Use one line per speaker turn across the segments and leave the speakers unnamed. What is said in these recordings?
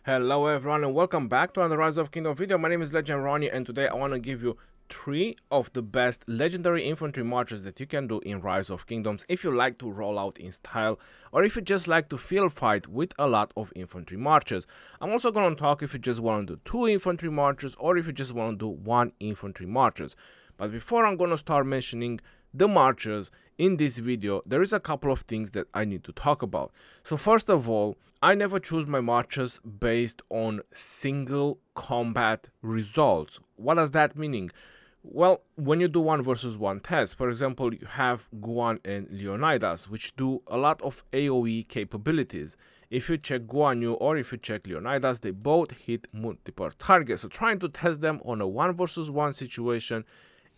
Hello everyone and welcome back to another Rise of Kingdom video. My name is Legend Ronnie and today I want to give you 3 of the best legendary infantry marches that you can do in Rise of Kingdoms if you like to roll out in style or if you just like to field fight with a lot of infantry marches. I'm also going to talk if you just want to do 2 infantry marches or if you just want to do 1 infantry marches. But before I'm going to start mentioning the marches in this video, there is a couple of things that I need to talk about. So first of all, I never choose my marches based on single combat results. What does that mean? Well, when you do 1 versus 1 test, for example, you have Guan and Leonidas, which do a lot of AoE capabilities. If you check Guan Yu or if you check Leonidas, they both hit multiple targets. So trying to test them on a 1 versus 1 situation,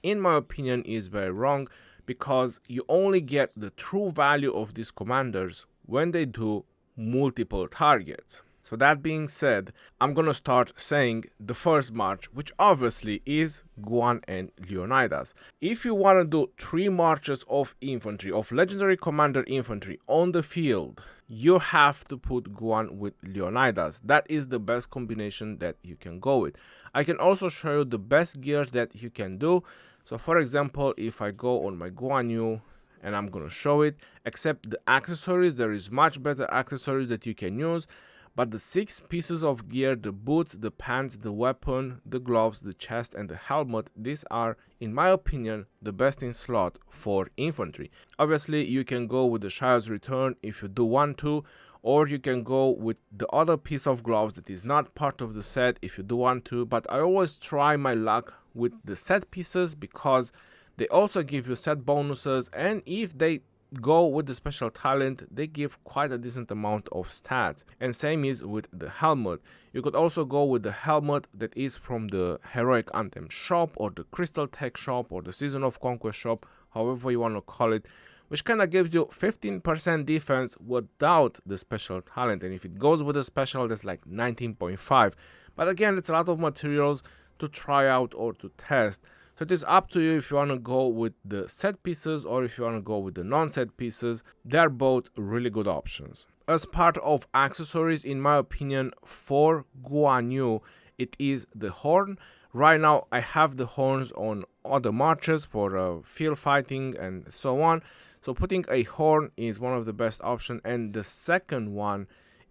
in my opinion, is very wrong, because you only get the true value of these commanders when they do multiple targets. So that being said, I'm gonna start saying the first march, which obviously is Guan and Leonidas. If you want to do 3 marches of infantry, of legendary commander infantry on the field, you have to put Guan with Leonidas. That is the best combination that you can go with. I can also show you the best gears that you can do. So for example, if I go on my Guan Yu and I'm gonna show it, except the accessories, there is much better accessories that you can use, but the 6 pieces of gear, the boots, the pants, the weapon, the gloves, the chest and the helmet, these are, in my opinion, the best in slot for infantry. Obviously you can go with the Shire's Return if you do want to, or you can go with the other piece of gloves that is not part of the set if you do want to, but I always try my luck with the set pieces because they also give you set bonuses, and if they go with the special talent, they give quite a decent amount of stats. And same is with the helmet. You could also go with the helmet that is from the Heroic Anthem shop or the Crystal Tech shop or the Season of Conquest shop, however you want to call it, which kind of gives you 15% defense without the special talent, and if it goes with the special, that's like 19.5. But again, it's a lot of materials to try out or to test. So it is up to you if you want to go with the set pieces or if you want to go with the non-set pieces. They're both really good options. As part of accessories, in my opinion, for Guan Yu, it is the horn. Right now, I have the horns on other marches for field fighting and so on. So putting a horn is one of the best options. And the second one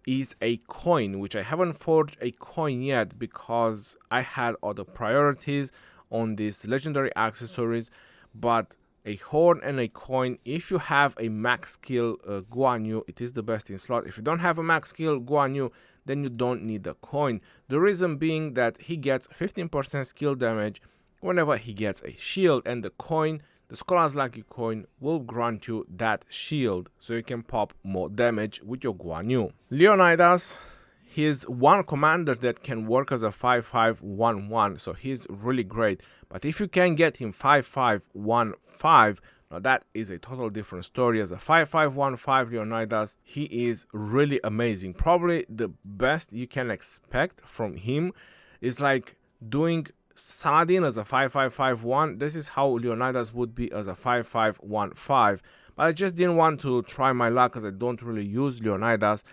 is a coin, which I haven't forged a coin yet because I had other priorities on these legendary accessories. But a horn and a coin, if you have a max skill Guan Yu, it is the best in slot. If you don't have a max skill Guan Yu, then you don't need a coin. The reason being that he gets 15% skill damage whenever he gets a shield, and the coin, the Scholar's Lucky coin, will grant you that shield so you can pop more damage with your Guan Yu. Leonidas, he's one commander that can work as a 5-5-1-1, so he's really great. But if you can get him 5-5-1-5, now that is a total different story. As a 5-5-1-5 Leonidas, he is really amazing. Probably the best you can expect from him is like doing Saladin as a 5-5-5-1. This is how Leonidas would be as a 5-5-1-5. But I just didn't want to try my luck as I don't really use Leonidas,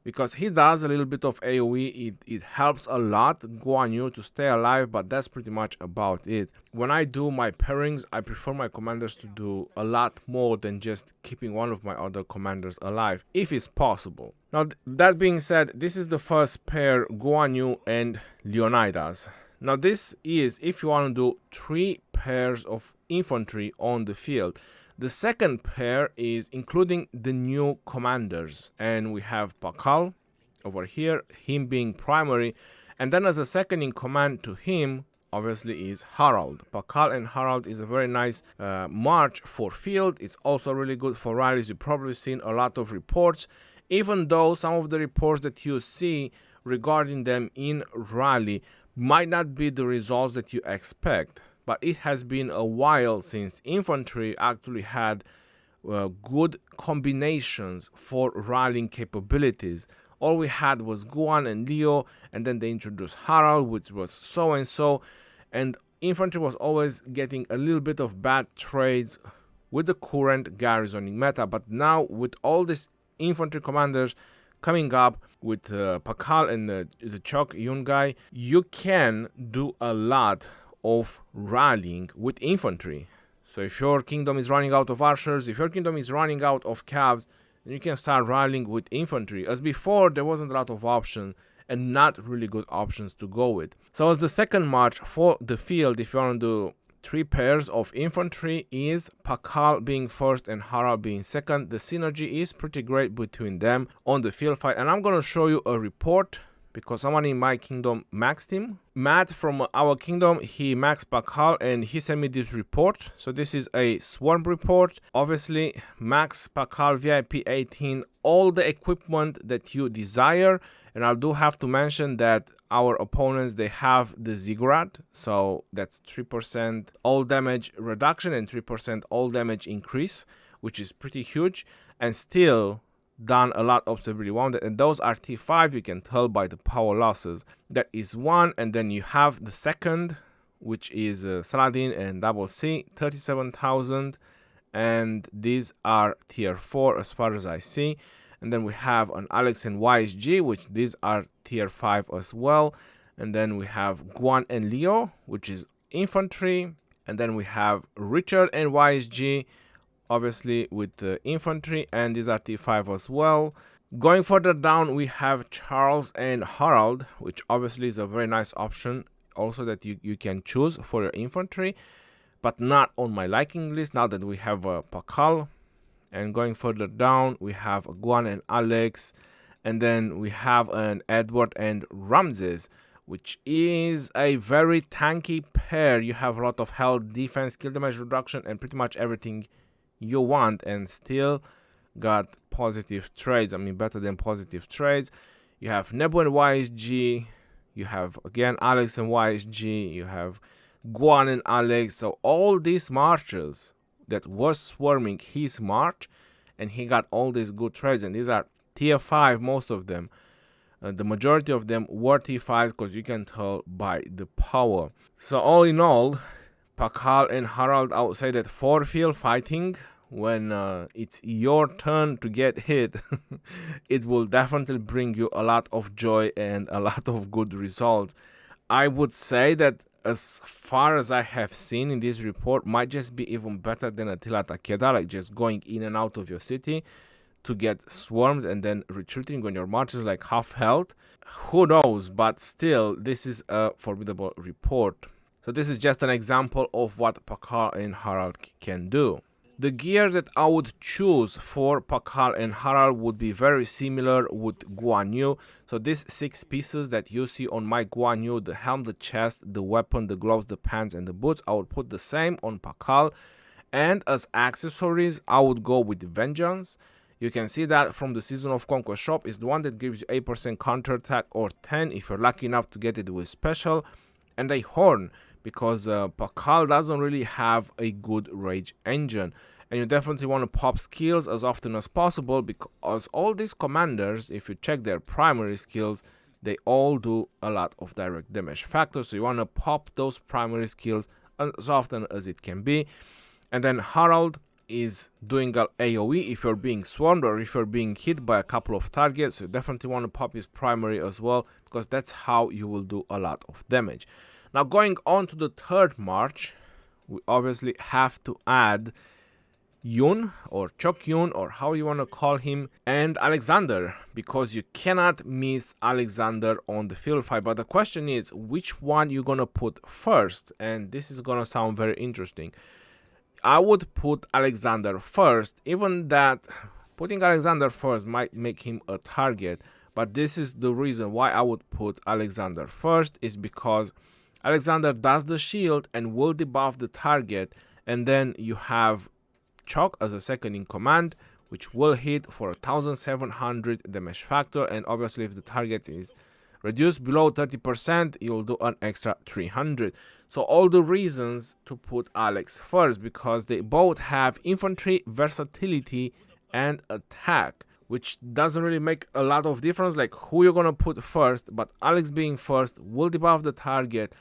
because he does a little bit of AoE. It helps a lot Guan Yu to stay alive, but that's pretty much about it. When I do my pairings, I prefer my commanders to do a lot more than just keeping one of my other commanders alive, if it's possible. Now, that being said, this is the first pair, Guan Yu and Leonidas. Now, this is if you want to do 3 pairs of infantry on the field. The second pair is including the new commanders, and we have Pacal over here, him being primary, and then as a second in command to him, obviously, is Harald. Pacal and Harald is a very nice march for field. It's also really good for rallies. You've probably seen a lot of reports, even though some of the reports that you see regarding them in rally might not be the results that you expect. But it has been a while since infantry actually had good combinations for rallying capabilities. All we had was Guan and Leo, and then they introduced Harald, which was so-and-so, and infantry was always getting a little bit of bad trades with the current garrisoning meta. But now, with all these infantry commanders coming up with Pacal and the Chok Yun guy, you can do a lot of rallying with infantry. So if your kingdom is running out of archers, if your kingdom is running out of cabs, then you can start rallying with infantry. As before, there wasn't a lot of options and not really good options to go with. So as the second march for the field, if you want to do 3 pairs of infantry, is Pacal being first and Harald being second. The synergy is pretty great between them on the field fight, and I'm going to show you a report because someone in my kingdom maxed him. Matt from our kingdom, he maxed Pacal and he sent me this report. So this is a swarm report. Obviously, max Pacal VIP 18, all the equipment that you desire. And I do have to mention that our opponents, they have the ziggurat, so that's 3% all damage reduction and 3% all damage increase, which is pretty huge, and still done a lot of severely wounded. And those are T5, you can tell by the power losses. That is one, and then you have the second, which is Saladin and Double C, 37,000, and these are tier 4 as far as I see. And then we have an Alex and YSG, which these are tier 5 as well. And then we have Guan and Leo, which is infantry. And then we have Richard and YSG, obviously with the infantry, and these are T5 as well. Going further down, we have Charles and Harald, which obviously is a very nice option also that you can choose for your infantry, but not on my liking list now that we have Pacal. And going further down, we have Guan and Alex, and then we have an Edward and Ramses, which is a very tanky pair. You have a lot of health, defense, skill damage reduction, and pretty much everything you want, and still got positive trades. I mean, better than positive trades. You have Nebu and YSG, you have again Alex and YSG, you have Guan and Alex. So all these marches that was swarming his march, and he got all these good trades, and these are tier 5, most of them. The majority of them were T5s because you can tell by the power. So all in all, Pacal and Harald, I would say that for field fighting, when it's your turn to get hit, it will definitely bring you a lot of joy and a lot of good results. I would say that as far as I have seen in this report, might just be even better than Attila Takeda, like just going in and out of your city to get swarmed and then retreating when your march is like half health. Who knows, but still, this is a formidable report. So this is just an example of what Pacal and Harald can do. The gear that I would choose for Pacal and Harald would be very similar with Guan Yu. So these 6 pieces that you see on my Guan Yu, the helm, the chest, the weapon, the gloves, the pants, and the boots, I would put the same on Pacal. And as accessories, I would go with Vengeance. You can see that from the Season of Conquest shop. Is the one that gives you 8% counterattack or 10 if you're lucky enough to get it with special. And a horn, because Pacal doesn't really have a good rage engine, and you definitely want to pop skills as often as possible, because all these commanders, if you check their primary skills, they all do a lot of direct damage factors, so you want to pop those primary skills as often as it can be. And then Harald is doing an AoE if you're being swarmed or if you're being hit by a couple of targets, so you definitely want to pop his primary as well, because that's how you will do a lot of damage. Now going on to the third march, we obviously have to add Yun or Chok Yun, or how you want to call him, and Alexander, because you cannot miss Alexander on the field fight. But the question is, which one you're gonna put first? And this is gonna sound very interesting. I would put Alexander first, even that putting Alexander first might make him a target, but this is the reason why I would put Alexander first, is because Alexander does the shield and will debuff the target, and then you have Chok as a second in command, which will hit for 1700 damage factor, and obviously if the target is reduced below 30%, you'll do an extra 300. So all the reasons to put Alex first, because they both have infantry, versatility, and attack, which doesn't really make a lot of difference like who you're gonna put first, but Alex being first will debuff the target,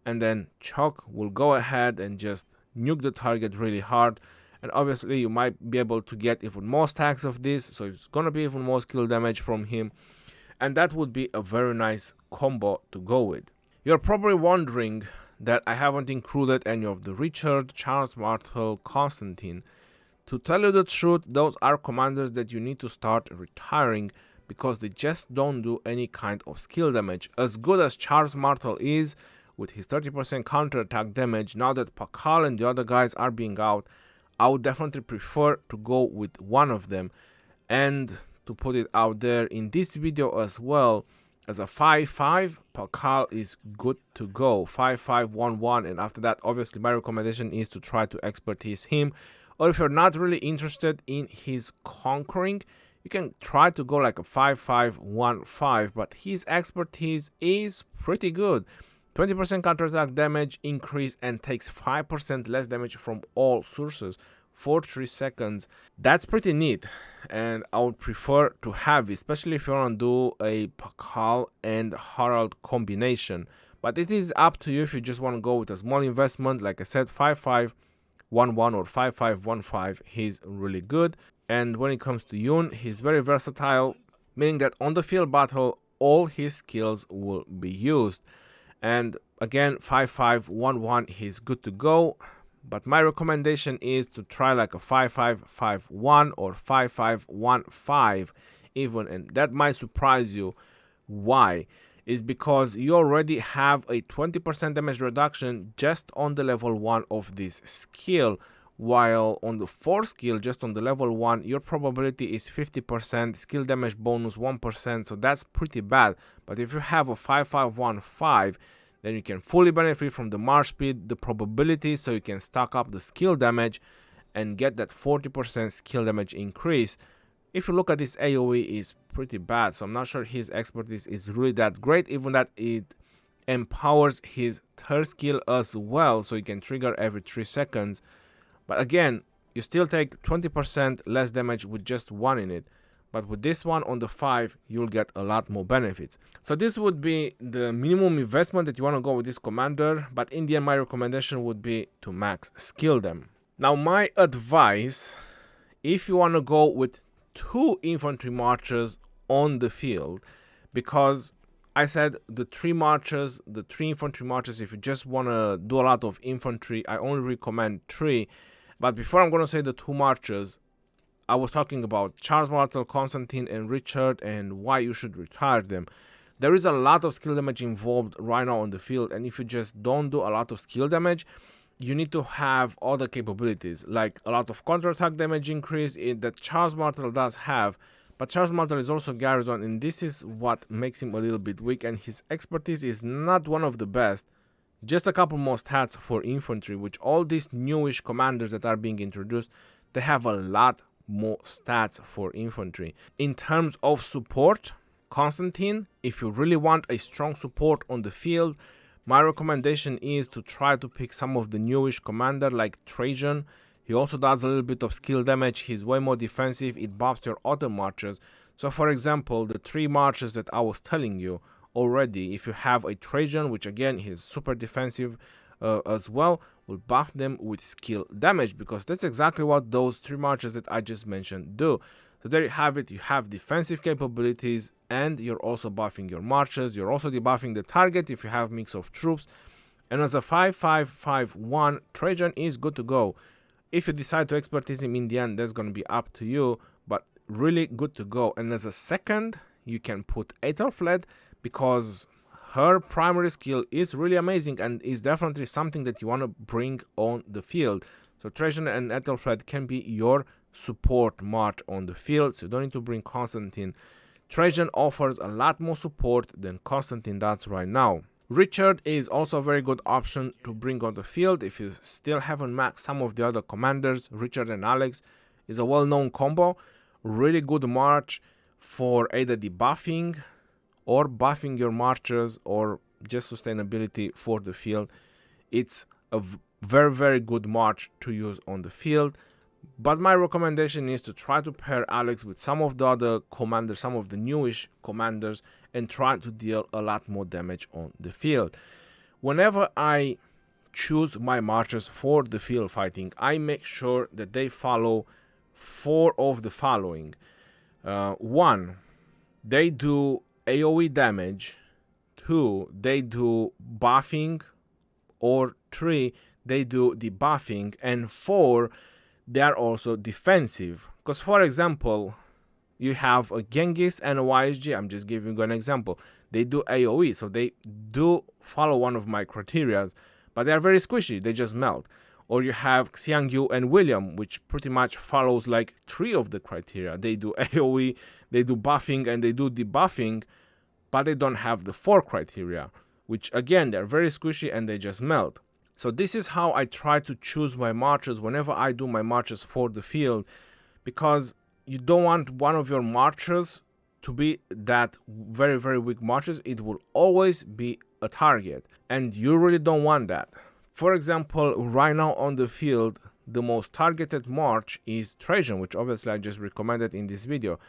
and then Chok will go ahead and just nuke the target really hard. and obviously you might be able to get even more stacks of this, so it's gonna be even more skill damage from him, and that would be a very nice combo to go with. You're probably wondering that I haven't included any of the Richard, Charles Martel, Constantine. To tell you the truth, those are commanders that you need to start retiring because they just don't do any kind of skill damage. As good as Charles Martel is, with his 30% counterattack damage, now that Pacal and the other guys are being out, I would definitely prefer to go with one of them. And to put it out there in this video as well, as a 5-5, Pacal is good to go. 5-5-1-1, and after that, obviously, my recommendation is to try to expertise him. Or if you're not really interested in his conquering, you can try to go like a 5-5-1-5, but his expertise is pretty good. 20% counterattack damage increase and takes 5% less damage from all sources for 3 seconds. That's pretty neat, and I would prefer to have it, especially if you want to do a Pacal and Harald combination. But it is up to you if you just want to go with a small investment. Like I said, 5-5-1-1 or 5-5-1-5, he's really good. And when it comes to Yun, he's very versatile, meaning that on the field battle, all his skills will be used. And again, 5-5-1-1, he's good to go. But my recommendation is to try like a 5-5-5-1 or 5-5-1-5 even. And that might surprise you. Why? Is because you already have a 20% damage reduction just on the level 1 of this skill. While on the 4 skill, just on the level 1, your probability is 50%, skill damage bonus 1%, so that's pretty bad. But if you have a 5-5-1-5, then you can fully benefit from the march speed, the probability, so you can stack up the skill damage and get that 40% skill damage increase. If you look at this AoE, is pretty bad, so I'm not sure his expertise is really that great, even that it empowers his 3rd skill as well, so you can trigger every 3 seconds. But again, you still take 20% less damage with just 1 in it. But with this one on the 5, you'll get a lot more benefits. So this would be the minimum investment that you want to go with this commander. But in the end, my recommendation would be to max skill them. Now my advice, if you want to go with 2 infantry marchers on the field, because I said the 3 marchers, the 3 infantry marchers, if you just want to do a lot of infantry, I only recommend 3. But before I'm going to say the 2 marchers, I was talking about Charles Martel, Constantine, and Richard, and why you should retire them. There is a lot of skill damage involved right now on the field, and if you just don't do a lot of skill damage, you need to have other capabilities, like a lot of counterattack damage increase that Charles Martel does have. But Charles Martel is also Garrison, and this is what makes him a little bit weak, and his expertise is not one of the best. Just a couple more stats for infantry, which all these newish commanders that are being introduced, they have a lot more stats for infantry. In terms of support, Constantine, if you really want a strong support on the field, my recommendation is to try to pick some of the newish commander like Trajan. He also does a little bit of skill damage, he's way more defensive, it buffs your other marchers. So for example, the 3 marchers that I was telling you already, if you have a Trajan, which again he's super defensive as well, will buff them with skill damage, because that's exactly what those 3 marchers that I just mentioned do. So there you have it, you have defensive capabilities and you're also buffing your marchers, you're also debuffing the target if you have mix of troops. And as a 5-5-5-1, Trajan is good to go. If you decide to expertise him in the end, that's going to be up to you, but really good to go. And as a second, you can put Aethelflaed, because her primary skill is really amazing and is definitely something that you want to bring on the field. So Trajan and Aethelflaed can be your support march on the field, so you don't need to bring Constantine. Trajan offers a lot more support than Constantine does right now. Richard is also a very good option to bring on the field if you still haven't maxed some of the other commanders. Richard and Alex is a well-known combo, really good march for either debuffing or buffing your marchers or just sustainability for the field. It's a very, very good march to use on the field. But my recommendation is to try to pair Alex with some of the other commanders, some of the newish commanders, and try to deal a lot more damage on the field. Whenever I choose my marchers for the field fighting, I make sure that they follow 4 of the following. 1, they do AoE damage. 2, they do buffing. Or 3, they do debuffing. And 4, they are also defensive. Because, for example, you have a Genghis and a YSG. I'm just giving you an example. They do AoE, so they do follow one of my criteria, but they are very squishy. They just melt. Or you have Guan Yu and William, which pretty much follows like 3 of the criteria. They do AoE, they do buffing, and they do debuffing, but they don't have the 4 criteria, which again, they're very squishy and they just melt. So this is how I try to choose my marchers whenever I do my marchers for the field, because you don't want one of your marchers to be that very, very weak marchers. It will always be a target, and you really don't want that. For example, right now on the field, the most targeted march is Trajan, which obviously I just recommended in this video,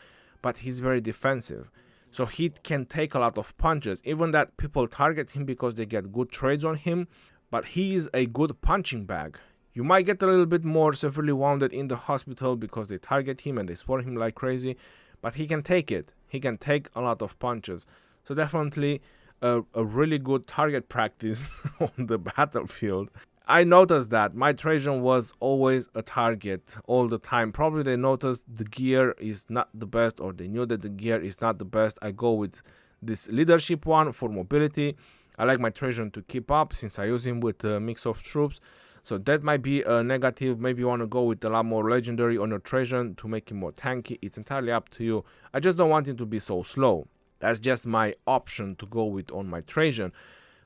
but he's very defensive. So he can take a lot of punches, even that people target him because they get good trades on him, but he is a good punching bag. You might get a little bit more severely wounded in the hospital because they target him and they swarm him like crazy, but he can take it. He can take a lot of punches. So definitely a really good target practice on the battlefield. I noticed that my Trajan was always a target all the time. Probably they noticed the gear is not the best, or they knew that the gear is not the best. I go with this leadership one for mobility. I like my Trajan to keep up since I use him with a mix of troops. So that might be a negative. Maybe you want to go with a lot more legendary on your Trajan to make him more tanky. It's entirely up to you. I just don't want him to be so slow. That's just my option to go with on my Trajan.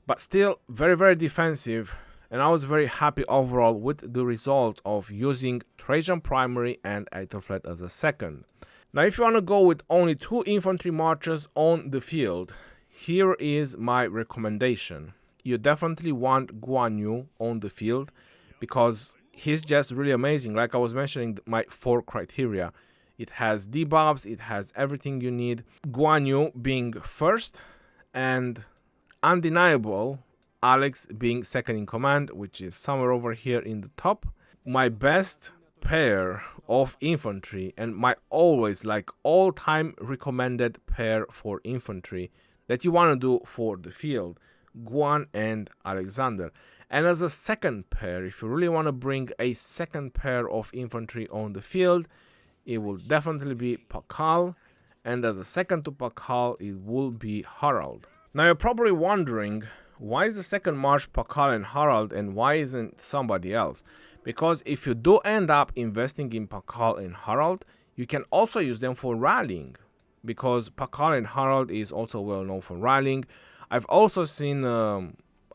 But still very, very defensive. And I was very happy overall with the result of using Trajan primary and Aethelflaed as a second. Now if you want to go with only 2 infantry marchers on the field, here is my recommendation. You definitely want Guan Yu on the field because he's just really amazing. Like I was mentioning, my 4 criteria. It has debuffs, it has everything you need. Guan Yu being first, and undeniable Alex being second in command, which is somewhere over here in the top. My best pair of infantry, and my always like all-time recommended pair for infantry that you want to do for the field, Guan and Alexander. And as a second pair, if you really want to bring a second pair of infantry on the field, it will definitely be Pacal, and as a second to Pacal, it will be Harald. Now you're probably wondering, why is the second march Pacal and Harald and why isn't somebody else? Because if you do end up investing in Pacal and Harald, you can also use them for rallying, because Pacal and Harald is also well known for rallying. I've also seen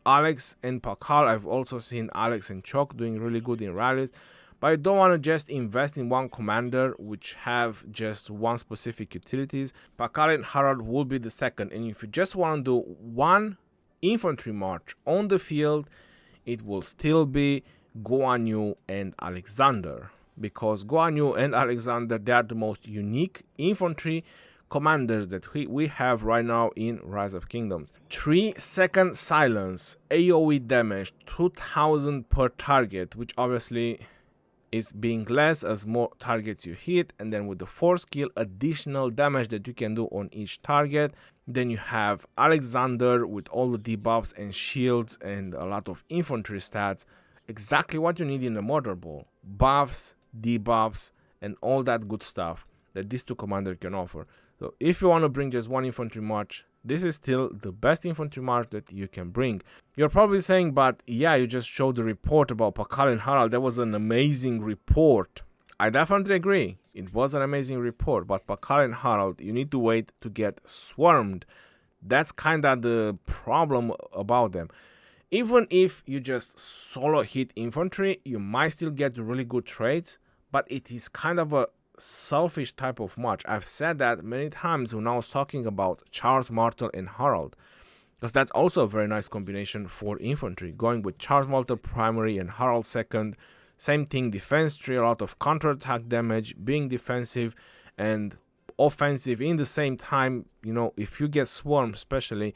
Alex and Pacal, I've also seen Alex and Chok doing really good in rallies, but I don't want to just invest in one commander which have just one specific utilities. Pacal and Harald will be the second, and if you just want to do one infantry march on the field, it will still be Guan Yu and Alexander, because Guan Yu and Alexander, they are the most unique infantry commanders that we have right now in Rise of Kingdoms. 3-second silence, AoE damage, 2000 per target, which obviously is being less as more targets you hit, and then with the 4 skill additional damage that you can do on each target. Then you have Alexander with all the debuffs and shields and a lot of infantry stats, exactly what you need in a Murder Ball. Buffs, debuffs, and all that good stuff that these 2 commanders can offer. So if you want to bring just one infantry march, this is still the best infantry march that you can bring. You're probably saying, but yeah, you just showed the report about Pacal and Harald. That was an amazing report. I definitely agree. It was an amazing report, but Pacal and Harald, you need to wait to get swarmed. That's kind of the problem about them. Even if you just solo hit infantry, you might still get really good trades, but it is kind of a selfish type of march. I've said that many times when I was talking about Charles Martel and Harald, because that's also a very nice combination for infantry, going with Charles Martel primary and Harald second. Same thing, defense tree, a lot of counterattack damage, being defensive and offensive in the same time. You know, if you get swarmed especially,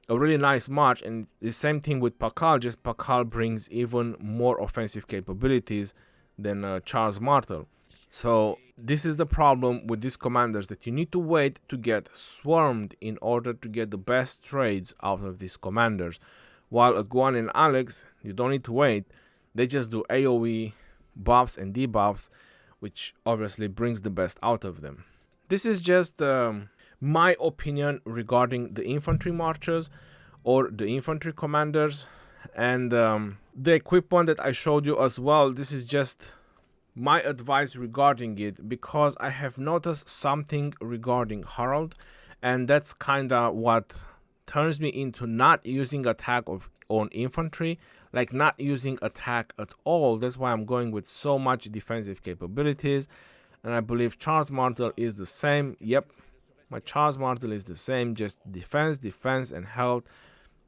a really nice match. And the same thing with Pacal, just Pacal brings even more offensive capabilities than Charles Martel. So this is the problem with these commanders, that you need to wait to get swarmed in order to get the best trades out of these commanders. While a Guan and Alex, you don't need to wait. They just do AoE buffs and debuffs, which obviously brings the best out of them. This is just my opinion regarding the infantry marchers or the infantry commanders, and the equipment that I showed you as well. This is just my advice regarding it, because I have noticed something regarding Harald, and that's kind of what turns me into not using attack on infantry, like not using attack at all. That's why I'm going with so much defensive capabilities, and I believe Charles Martel is the same. Yep, my Charles Martel is the same, just defense and health.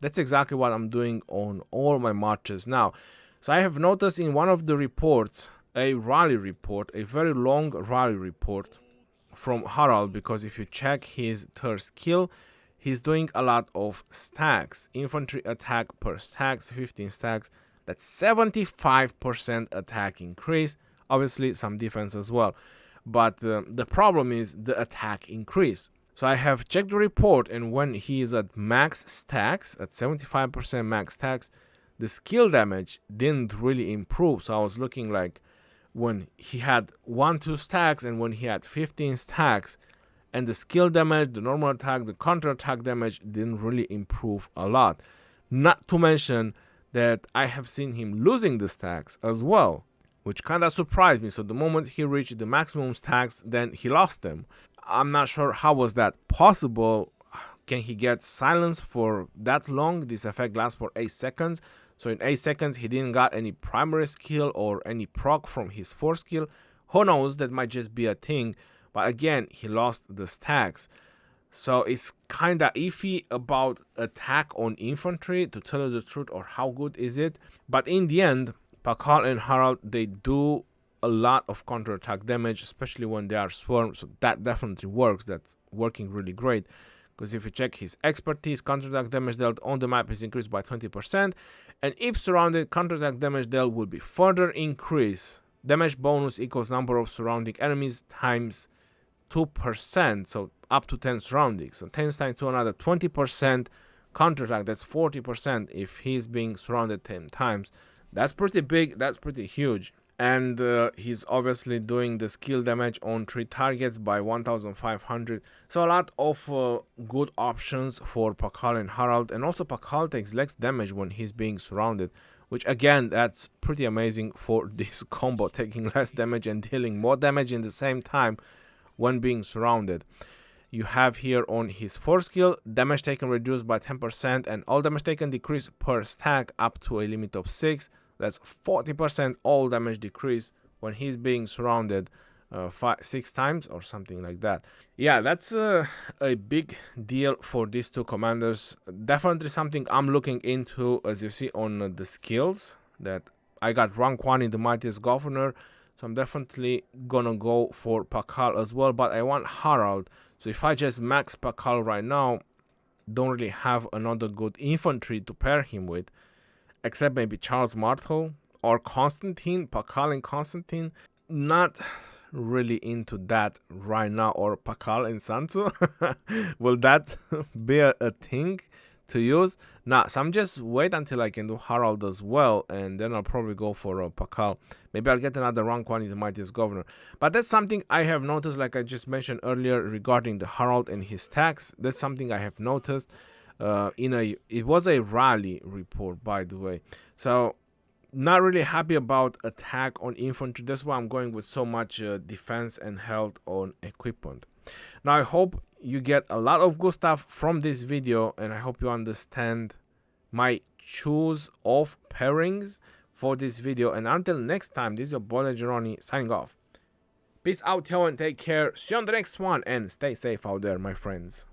That's exactly what I'm doing on all my marches now. So I have noticed in one of the reports, a rally report, a very long rally report from Harald, because if you check his third skill, he's doing a lot of stacks. Infantry attack per stacks, 15 stacks. That's 75% attack increase. Obviously some defense as well. But the problem is the attack increase. So I have checked the report, and when he is at max stacks, at 75% max stacks, the skill damage didn't really improve. So I was looking like when he had 1-2 stacks and when he had 15 stacks, and the skill damage, the normal attack, the counter attack damage didn't really improve a lot. Not to mention that I have seen him losing the stacks as well, which kind of surprised me. So the moment he reached the maximum stacks, then he lost them. I'm not sure how was that possible. Can he get silence for that long? This effect lasts for 8 seconds. So in 8 seconds, he didn't got any primary skill or any proc from his 4th skill. Who knows, that might just be a thing. But again, he lost the stacks. So it's kind of iffy about attack on infantry, to tell you the truth, or how good is it. But in the end, Pacal and Harald, they do a lot of counterattack damage, especially when they are swarmed. So that definitely works. That's working really great. Because if you check his expertise, counterattack damage dealt on the map is increased by 20%. And if surrounded, counterattack damage dealt will be further increased. Damage bonus equals number of surrounding enemies times 2%. So up to 10 surroundings. So 10 times to another 20% counterattack. That's 40% if he's being surrounded 10 times. That's pretty big. That's pretty huge. And he's obviously doing the skill damage on 3 targets by 1500. So a lot of good options for Pacal and Harald. And also Pacal takes less damage when he's being surrounded, which again, that's pretty amazing for this combo, taking less damage and dealing more damage in the same time when being surrounded. You have here on his 4th skill, damage taken reduced by 10%, and all damage taken decreased per stack up to a limit of 6. That's 40% all damage decrease when he's being surrounded 6 times or something like that. Yeah, that's a big deal for these two commanders. Definitely something I'm looking into, as you see on the skills, that I got rank 1 in the Mightiest Governor. So I'm definitely gonna go for Pacal as well, but I want Harald. So if I just max Pacal right now, don't really have another good infantry to pair him with, except maybe Charles Martel or Constantine, Pacal and Constantine. Not really into that right now, or Pacal and Sansu. Will that be a thing to use? Nah, so I'm just wait until I can do Harald as well, and then I'll probably go for Pacal. Maybe I'll get another rank 1 in the Mightiest Governor. But that's something I have noticed, like I just mentioned earlier regarding the Harald and his stacks. That's something I have noticed. It was a rally report, by the way. So not really happy about attack on infantry. That's why I'm going with so much defense and health on equipment. Now I hope you get a lot of good stuff from this video, and I hope you understand my choose of pairings for this video. And until next time, this is your boy Legeroni signing off. Peace out, y'all, and take care. See you on the next one, and stay safe out there, my friends.